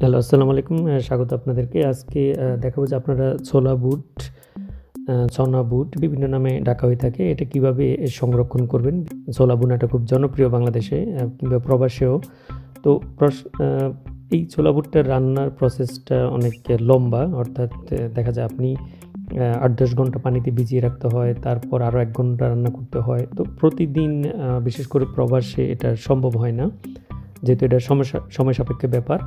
Hello, আসসালামু আলাইকুম। স্বাগত আপনাদেরকে। আজকে দেখাবো যে আপনারা ছোলা বুট, চনা বুট বিভিন্ন নামে ডাকা হয়ে থাকে। এটা কিভাবে সংরক্ষণ করবেন। ছোলা বুনাটা খুব জনপ্রিয় বাংলাদেশে কিংবা প্রবাসেও। তো এই ছোলা বুটটা রান্নার প্রসেসটা অনেক লম্বা। অর্থাৎ দেখা যায় আপনি ৮-১০ ঘন্টা পানিতে ভিজিয়ে রাখতে হয়। তারপর আরও ১ ঘন্টা রান্না করতে হয়। তো প্রতিদিন বিশেষ করে প্রবাসে এটা সম্ভব হয় না। যেহেতু এটা সময় সাপেক্ষ ব্যাপার।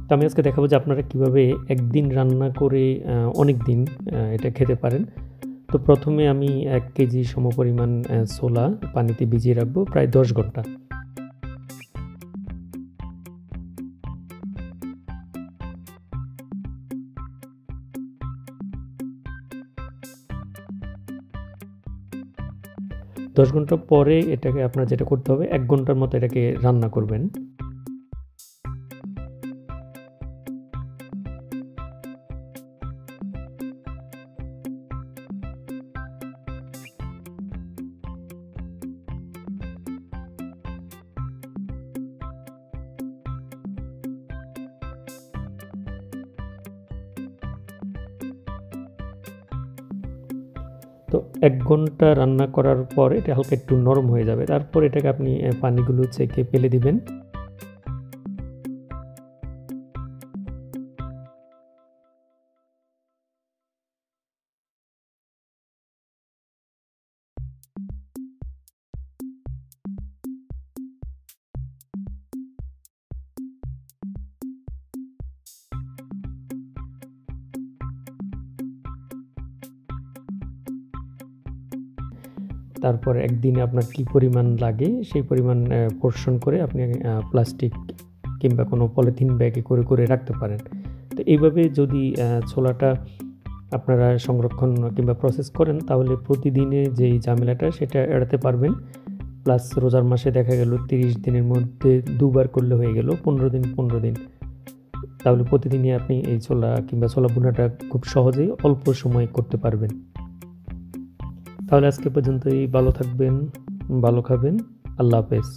তো আমি আজকে দেখাবো যে আপনারা কীভাবে একদিন রান্না করে অনেক দিন এটা খেতে পারেন। তো প্রথমে আমি ১ কেজি সমপরিমাণ ছোলা পানিতে ভিজিয়ে রাখবো প্রায় ১০ ঘন্টা। দশ ঘন্টা পরে এটাকে আপনার যেটা করতে হবে ১ ঘন্টার মতো এটাকে রান্না করবেন। ১ ঘন্টা রান্না করার পর এটা হালকা একটু নরম হয়ে যাবে। তারপর এটাকে আপনি পানিগুলো ছেঁকে ফেলে দিবেন। তারপর একদিনে আপনার কি পরিমাণ লাগে সেই পরিমাণ পোরশন করে আপনি প্লাস্টিক কিংবা কোনো পলিথিন ব্যাগে করে রাখতে পারেন। তো এইভাবে যদি ছোলাটা আপনারা সংরক্ষণ কিংবা প্রসেস করেন তাহলে প্রতিদিনের যেই ঝামেলাটা সেটা এড়াতে পারবেন। প্লাস রোজার মাসে দেখা গেল ৩০ দিনের মধ্যে ২ বার করলে হয়ে গেল ১৫ দিন, ১৫ দিন। তাহলে প্রতিদিনই আপনি এই ছোলা কিংবা ছোলা ভুনাটা খুব সহজেই অল্প সময়ে করতে পারবেন। তাহলে আজকে পর্যন্তই। ভালো থাকবেন, ভালো খাবেন। আল্লাহ হাফেজ।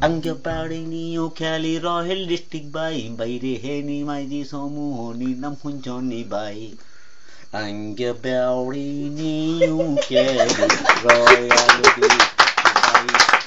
Angkeparini ukhali rohel district bai baire heni maiji somuhoni nam hunjoni bai Angkeparini ukhali royal